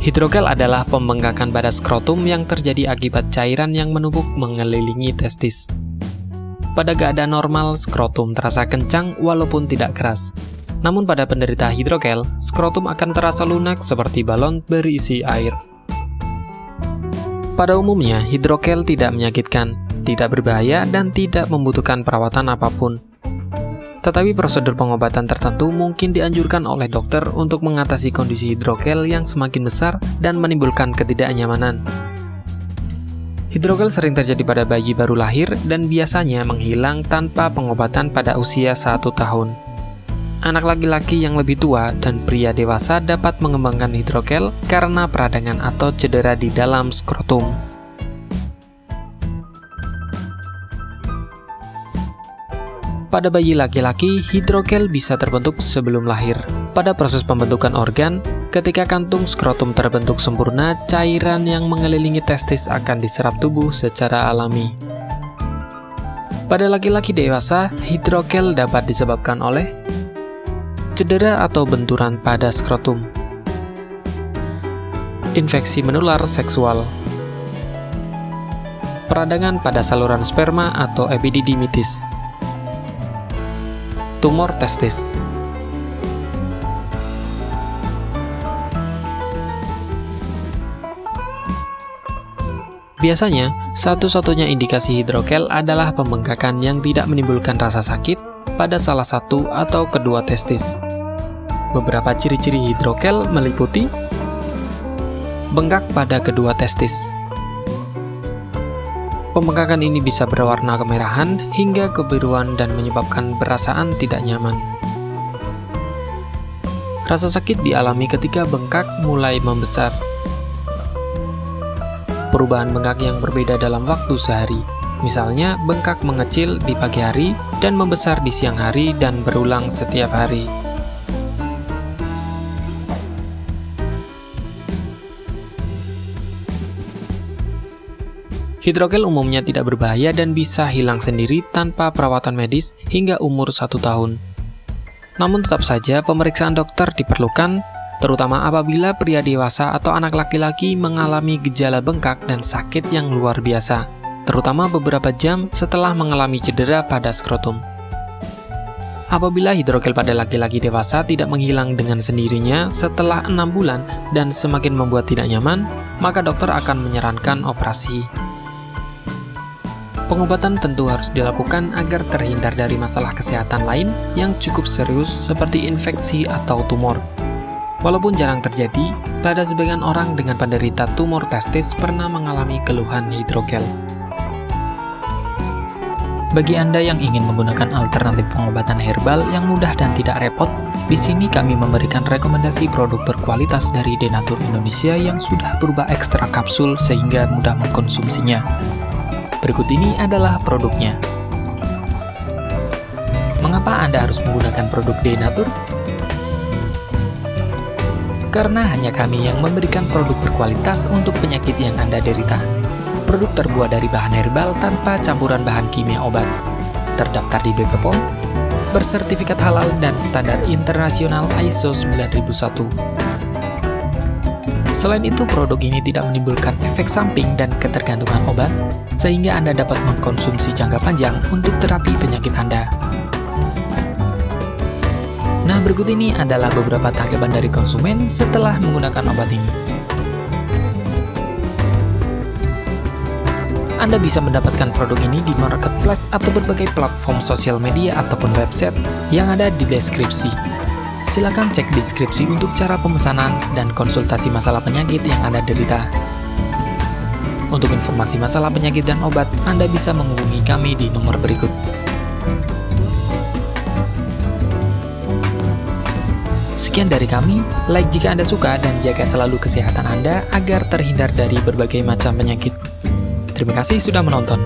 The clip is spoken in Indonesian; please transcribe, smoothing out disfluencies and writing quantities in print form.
Hidrogel adalah pembengkakan pada skrotum yang terjadi akibat cairan yang menumpuk mengelilingi testis. Pada keadaan normal, skrotum terasa kencang walaupun tidak keras. Namun pada penderita hidrogel, skrotum akan terasa lunak seperti balon berisi air. Pada umumnya, hidrogel tidak menyakitkan, tidak berbahaya, dan tidak membutuhkan perawatan apapun. Tetapi prosedur pengobatan tertentu mungkin dianjurkan oleh dokter untuk mengatasi kondisi hidrogel yang semakin besar dan menimbulkan ketidaknyamanan. Hidrogel sering terjadi pada bayi baru lahir dan biasanya menghilang tanpa pengobatan pada usia 1 tahun. Anak laki-laki yang lebih tua dan pria dewasa dapat mengembangkan hidrogel karena peradangan atau cedera di dalam skrotum. Pada bayi laki-laki, hidrogel bisa terbentuk sebelum lahir. Pada proses pembentukan organ, ketika kantung skrotum terbentuk sempurna, cairan yang mengelilingi testis akan diserap tubuh secara alami. Pada laki-laki dewasa, hidrogel dapat disebabkan oleh cedera atau benturan pada skrotum, infeksi menular seksual, peradangan pada saluran sperma atau epididymitis, tumor testis. Biasanya, satu-satunya indikasi hidrogel adalah pembengkakan yang tidak menimbulkan rasa sakit pada salah satu atau kedua testis. Beberapa ciri-ciri hidrogel meliputi bengkak pada kedua testis. Pembengkakan ini bisa berwarna kemerahan hingga kebiruan dan menyebabkan perasaan tidak nyaman. Rasa sakit dialami ketika bengkak mulai membesar. Perubahan bengkak yang berbeda dalam waktu sehari. Misalnya, bengkak mengecil di pagi hari dan membesar di siang hari dan berulang setiap hari. Hidrogel umumnya tidak berbahaya dan bisa hilang sendiri tanpa perawatan medis hingga umur 1 tahun. Namun tetap saja pemeriksaan dokter diperlukan, terutama apabila pria dewasa atau anak laki-laki mengalami gejala bengkak dan sakit yang luar biasa, terutama beberapa jam setelah mengalami cedera pada skrotum. Apabila hidrogel pada laki-laki dewasa tidak menghilang dengan sendirinya setelah 6 bulan dan semakin membuat tidak nyaman, maka dokter akan menyarankan operasi. Pengobatan tentu harus dilakukan agar terhindar dari masalah kesehatan lain yang cukup serius seperti infeksi atau tumor. Walaupun jarang terjadi, pada sebagian orang dengan penderita tumor testis pernah mengalami keluhan hidrogel. Bagi Anda yang ingin menggunakan alternatif pengobatan herbal yang mudah dan tidak repot, di sini kami memberikan rekomendasi produk berkualitas dari Denatur Indonesia yang sudah berubah ekstrak kapsul sehingga mudah mengkonsumsinya. Berikut ini adalah produknya. Mengapa Anda harus menggunakan produk Denatur? Karena hanya kami yang memberikan produk berkualitas untuk penyakit yang Anda derita. Produk terbuat dari bahan herbal tanpa campuran bahan kimia obat. Terdaftar di BPOM, bersertifikat halal dan standar internasional ISO 9001. Selain itu, produk ini tidak menimbulkan efek samping dan ketergantungan obat, sehingga Anda dapat mengkonsumsi jangka panjang untuk terapi penyakit Anda. Nah, berikut ini adalah beberapa tanggapan dari konsumen setelah menggunakan obat ini. Anda bisa mendapatkan produk ini di marketplace atau berbagai platform sosial media ataupun website yang ada di deskripsi. Silakan cek deskripsi untuk cara pemesanan dan konsultasi masalah penyakit yang Anda derita. Untuk informasi masalah penyakit dan obat, Anda bisa menghubungi kami di nomor berikut. Sekian dari kami, like jika Anda suka dan jaga selalu kesehatan Anda agar terhindar dari berbagai macam penyakit. Terima kasih sudah menonton.